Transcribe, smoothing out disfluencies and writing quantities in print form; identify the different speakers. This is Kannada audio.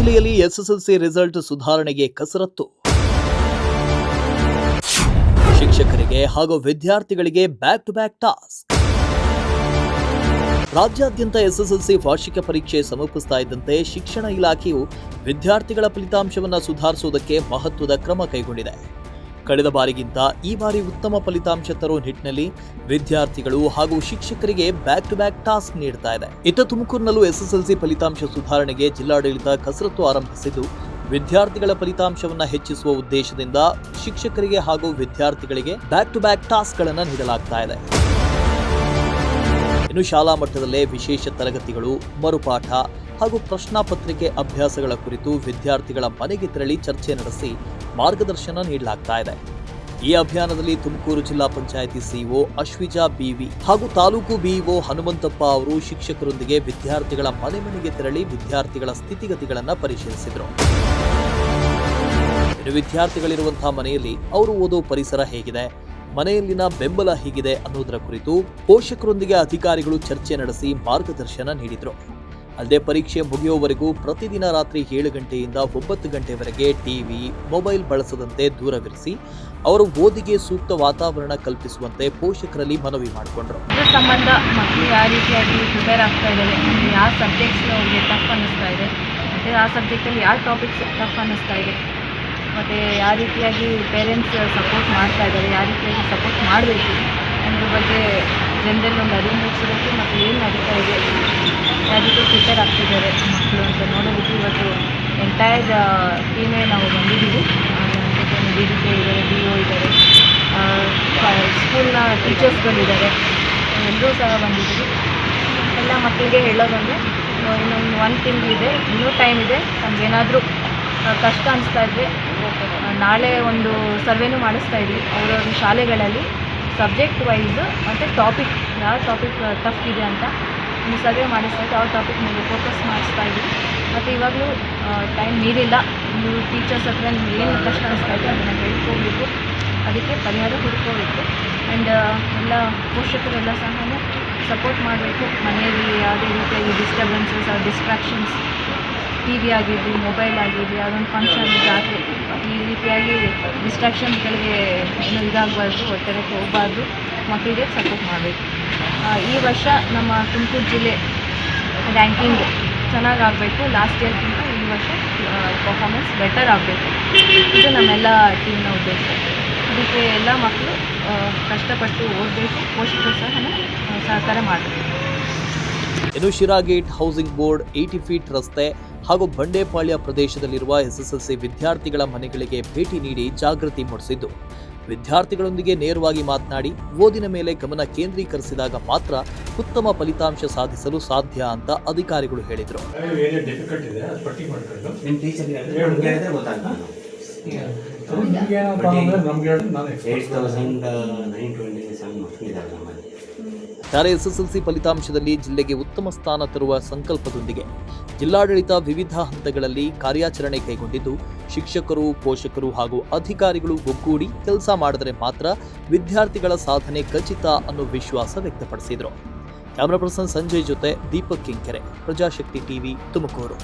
Speaker 1: ಜಿಲ್ಲೆಯಲ್ಲಿ ಎಸ್ಎಸ್ಎಲ್ಸಿ ರಿಸಲ್ಟ್ ಸುಧಾರಣೆಗೆ ಕಸರತ್ತು. ಶಿಕ್ಷಕರಿಗೆ ಹಾಗೂ ವಿದ್ಯಾರ್ಥಿಗಳಿಗೆ ಬ್ಯಾಕ್ ಟು ಬ್ಯಾಕ್ ಟಾಸ್ಕ್. ರಾಜ್ಯಾದ್ಯಂತ ಎಸ್ಎಸ್ಎಲ್ಸಿ ವಾರ್ಷಿಕ ಪರೀಕ್ಷೆ ಸಮೀಪಿಸ್ತಾ ಇದ್ದಂತೆ ಶಿಕ್ಷಣ ಇಲಾಖೆಯು ವಿದ್ಯಾರ್ಥಿಗಳ ಫಲಿತಾಂಶವನ್ನು ಸುಧಾರಿಸುವುದಕ್ಕೆ ಮಹತ್ವದ ಕ್ರಮ ಕೈಗೊಂಡಿದೆ. ಕಳೆದ ಬಾರಿಗಿಂತ ಈ ಬಾರಿ ಉತ್ತಮ ಫಲಿತಾಂಶ ತರುವ ನಿಟ್ಟಿನಲ್ಲಿ ವಿದ್ಯಾರ್ಥಿಗಳು ಹಾಗೂ ಶಿಕ್ಷಕರಿಗೆ ಬ್ಯಾಕ್ ಟು ಬ್ಯಾಕ್ ಟಾಸ್ಕ್ ನೀಡ್ತಾ ಇದೆ. ಇತ್ತ ತುಮಕೂರಿನಲ್ಲೂ ಎಸ್ಎಸ್ಎಲ್ಸಿ ಫಲಿತಾಂಶ ಸುಧಾರಣೆಗೆ ಜಿಲ್ಲಾಡಳಿತ ಕಸರತ್ತು ಆರಂಭಿಸಿದ್ದು, ವಿದ್ಯಾರ್ಥಿಗಳ ಫಲಿತಾಂಶವನ್ನು ಹೆಚ್ಚಿಸುವ ಉದ್ದೇಶದಿಂದ ಶಿಕ್ಷಕರಿಗೆ ಹಾಗೂ ವಿದ್ಯಾರ್ಥಿಗಳಿಗೆ ಬ್ಯಾಕ್ ಟು ಬ್ಯಾಕ್ ಟಾಸ್ಕ್ಗಳನ್ನು ನೀಡಲಾಗ್ತಾ ಇದೆ. ಇನ್ನು ಶಾಲಾ ಮಟ್ಟದಲ್ಲೇ ವಿಶೇಷ ತರಗತಿಗಳು, ಮರುಪಾಠ ಹಾಗೂ ಪ್ರಶ್ನಾ ಪತ್ರಿಕೆ ಅಭ್ಯಾಸಗಳ ಕುರಿತು ವಿದ್ಯಾರ್ಥಿಗಳ ಮನೆಗೆ ತೆರಳಿ ಚರ್ಚೆ ನಡೆಸಿ ಮಾರ್ಗದರ್ಶನ ನೀಡಲಾಗ್ತಾ ಇದೆ. ಈ ಅಭಿಯಾನದಲ್ಲಿ ತುಮಕೂರು ಜಿಲ್ಲಾ ಪಂಚಾಯಿತಿ ಸಿಇಒ ಅಶ್ವಿಜಾ ಬಿವಿ ಹಾಗೂ ತಾಲೂಕು ಬಿಇಒ ಹನುಮಂತಪ್ಪ ಅವರು ಶಿಕ್ಷಕರೊಂದಿಗೆ ವಿದ್ಯಾರ್ಥಿಗಳ ಮನೆಗೆ ತೆರಳಿ ವಿದ್ಯಾರ್ಥಿಗಳ ಸ್ಥಿತಿಗತಿಗಳನ್ನು ಪರಿಶೀಲಿಸಿದರು. ಇನ್ನು ವಿದ್ಯಾರ್ಥಿಗಳಿರುವಂತಹ ಮನೆಯಲ್ಲಿ ಅವರು ಓದೋ ಪರಿಸರ ಹೇಗಿದೆ, ಮನೆಯಲ್ಲಿನ ಬೆಂಬಲ ಹೇಗಿದೆ ಅನ್ನೋದರ ಕುರಿತು ಪೋಷಕರೊಂದಿಗೆ ಅಧಿಕಾರಿಗಳು ಚರ್ಚೆ ನಡೆಸಿ ಮಾರ್ಗದರ್ಶನ ನೀಡಿದರು. ಅಲ್ಲದೆ ಪರೀಕ್ಷೆ ಮುಗಿಯುವವರೆಗೂ ಪ್ರತಿದಿನ ರಾತ್ರಿ 7 ಗಂಟೆಯಿಂದ 9 ಗಂಟೆವರೆಗೆ ಟಿವಿ, ಮೊಬೈಲ್ ಬಳಸದಂತೆ ದೂರವಿರಿಸಿ ಅವರ ಓದಿಗೆ ಸೂಕ್ತ ವಾತಾವರಣ ಕಲ್ಪಿಸುವಂತೆ ಪೋಷಕರಲ್ಲಿ ಮನವಿ ಮಾಡಿಕೊಂಡರು.
Speaker 2: ಇದರ ಸಂಬಂಧ ಮಕ್ಕಳು ಯಾವ ರೀತಿಯಾಗಿ ಪ್ರಿಪೇರ್ ಆಗ್ತಾ ಇದ್ದಾರೆ, ಯಾವ ಸಬ್ಜೆಕ್ಟ್ಸ್ ಅವ್ರಿಗೆ ಟಫ್ ಅನ್ನಿಸ್ತಾ ಇದೆ, ಮತ್ತು ಆ ಸಬ್ಜೆಕ್ಟಲ್ಲಿ ಯಾವ ಟಾಪಿಕ್ಸ್ ಟಫ್ ಅನ್ನಿಸ್ತಾ ಇದೆ, ಮತ್ತು ಯಾವ ರೀತಿಯಾಗಿ ಪೇರೆಂಟ್ಸ್ ಸಪೋರ್ಟ್ ಮಾಡ್ತಾ ಇದ್ದಾರೆ, ಯಾವ ರೀತಿಯಾಗಿ ಸಪೋರ್ಟ್ ಮಾಡಬೇಕು ಅನ್ನೋದ್ರ ಬಗ್ಗೆ ಜನರಲ್ಲಿ ಒಂದು ಅರಿವು ಮೂಡಿಸಬೇಕು. ಮತ್ತು ಏನು ನಡೀತಾ ಇದೆ, ಯಾವ ರೀತಿ ಪ್ರಿಪೇರ್ ಆಗ್ತಿದ್ದಾರೆ ಮಕ್ಕಳು ಅಂತ ನೋಡೋದಕ್ಕೆ ಇವತ್ತು ಎಂಟೈರ್ ಟೀಮೇ ನಾವು ಬಂದಿದ್ದೀವಿ. ನಮ್ಮ ಜೊತೆ DDK ಇದ್ದಾರೆ, DO ಇದ್ದಾರೆ, ಸ್ಕೂಲ್ನ ಟೀಚರ್ಸ್ಗಳಿದ್ದಾರೆ, ಎಲ್ಲರೂ ಸಹ ಬಂದಿದ್ದೀವಿ. ಎಲ್ಲ ಮಕ್ಕಳಿಗೆ ಹೇಳೋದಂದರೆ ಇನ್ನೊಂದು 1 ತಿಂಗಳಿದೆ, ಇನ್ನೂ ಟೈಮ್ ಇದೆ. ನಮಗೇನಾದರೂ ಕಷ್ಟ ಅನಿಸ್ತಾ ಇದ್ದರೆ ನಾಳೆ ಒಂದು ಸರ್ವೆನೂ ಮಾಡಿಸ್ತಾ ಇದ್ವಿ ಅವರವ್ರ ಶಾಲೆಗಳಲ್ಲಿ ಸಬ್ಜೆಕ್ಟ್ ವೈಸ್ ಮತ್ತು ಟಾಪಿಕ್, ಯಾವ ಟಾಪಿಕ್ ಟಫ್ ಇದೆ ಅಂತ ಒಂದು ಸರ್ವೆ ಮಾಡಿಸ್ತಾ ಇದ್ವಿ. ಆ ಟಾಪಿಕ್ ಮೇಲೆ ಫೋಕಸ್ ಮಾಡಿಸ್ತಾ ಇದ್ವಿ. ಮತ್ತು ಇವಾಗಲೂ ಟೈಮ್ ಮೀರಿಲ್ಲ. ನೀವು ಟೀಚರ್ಸ್ ಹತ್ರ ನಿಮ್ಗೆ ಏನು ಕಷ್ಟ ಅನಿಸ್ತಾ ಇದೆ ಅದನ್ನು ಹೇಳ್ಕೋಬೇಕು, ಅದಕ್ಕೆ ಪರಿಹಾರ ಹುಡ್ಕೋಬೇಕು. ಆ್ಯಂಡ್ ಎಲ್ಲ ಪೋಷಕರೆಲ್ಲ ಸಹ ಸಪೋರ್ಟ್ ಮಾಡಬೇಕು. ಮನೆಯಲ್ಲಿ ಯಾವುದೇ ರೀತಿಯಾಗಿ ಡಿಸ್ಟರ್ಬೆನ್ಸಸ್ ಆರ್ ಡಿಸ್ಟ್ರಾಕ್ಷನ್ಸ್, ಟಿವಿ ಆಗಿರಲಿ, ಮೊಬೈಲ್ ಆಗಿರಲಿ, ಅದೊಂದು ಫಂಕ್ಷನ್, ಜಾತ್ರೆ, ಈ ರೀತಿಯಾಗಿ ಡಿಸ್ಟ್ರಾಕ್ಷನ್ಸ್ಗಳಿಗೆ ಏನು ಇದಾಗಬಾರ್ದು, ಒತ್ತಡಕ್ಕೆ ಹೋಗಬಾರ್ದು. ಮಕ್ಕಳಿಗೆ ಸಪೋರ್ಟ್ ಮಾಡಬೇಕು. ಈ ವರ್ಷ ನಮ್ಮ ತುಮಕೂರು ಜಿಲ್ಲೆ ರ್ಯಾಂಕಿಂಗ್ ಚೆನ್ನಾಗಾಗಬೇಕು. ಲಾಸ್ಟ್ ಇಯರ್ಗಿಂತ ಈ ವರ್ಷ ಪರ್ಫಾರ್ಮೆನ್ಸ್ ಬೆಟರ್ ಆಗಬೇಕು. ಇದು ನಮ್ಮೆಲ್ಲ ಟೀಮ್ನ ಉದ್ದೇಶ. ಇದಕ್ಕೆ ಎಲ್ಲ ಮಕ್ಕಳು ಕಷ್ಟಪಟ್ಟು ಓದಬೇಕು, ಪೋಷಕರು ಸಹ ಸಹಕಾರ ಮಾಡಬೇಕು.
Speaker 1: ಇನ್ನು ಶಿರಾಗೇಟ್ ಹೌಸಿಂಗ್ ಬೋರ್ಡ್, 80 ಫೀಟ್ ರಸ್ತೆ ಹಾಗೂ ಬಂಡೇಪಾಳ್ಯ ಪ್ರದೇಶದಲ್ಲಿರುವ ಎಸ್ಎಸ್ಎಲ್ಸಿ ವಿದ್ಯಾರ್ಥಿಗಳ ಮನೆಗಳಿಗೆ ಭೇಟಿ ನೀಡಿ ಜಾಗೃತಿ ಮೂಡಿಸಿದ್ದು, ವಿದ್ಯಾರ್ಥಿಗಳೊಂದಿಗೆ ನೇರವಾಗಿ ಮಾತನಾಡಿ ಓದಿನ ಮೇಲೆ ಗಮನ ಕೇಂದ್ರೀಕರಿಸಿದಾಗ ಮಾತ್ರ ಉತ್ತಮ ಫಲಿತಾಂಶ ಸಾಧಿಸಲು ಸಾಧ್ಯ ಅಂತ ಅಧಿಕಾರಿಗಳು ಹೇಳಿದರು. ಎಸ್ಎಸ್ಎಲ್ಸಿ ಫಲಿತಾಂಶದಲ್ಲಿ ಜಿಲ್ಲೆಗೆ ಉತ್ತಮ ಸ್ಥಾನ ತರುವ ಸಂಕಲ್ಪದೊಂದಿಗೆ ಜಿಲ್ಲಾಡಳಿತ ವಿವಿಧ ಹಂತಗಳಲ್ಲಿ ಕಾರ್ಯಾಚರಣೆ ಕೈಗೊಂಡಿದ್ದು, ಶಿಕ್ಷಕರು, ಪೋಷಕರು ಹಾಗೂ ಅಧಿಕಾರಿಗಳು ಒಗ್ಗೂಡಿ ಕೆಲಸ ಮಾಡಿದರೆ ಮಾತ್ರ ವಿದ್ಯಾರ್ಥಿಗಳ ಸಾಧನೆ ಖಚಿತ ಅನ್ನೋ ವಿಶ್ವಾಸ ವ್ಯಕ್ತಪಡಿಸಿದರು. ಕ್ಯಾಮರಾ ಪರ್ಸನ್ ಸಂಜಯ್ ಜೊತೆ ದೀಪಕ್ ಕಿಂಕೆರೆ, ಪ್ರಜಾಶಕ್ತಿ ಟಿವಿ, ತುಮಕೂರು.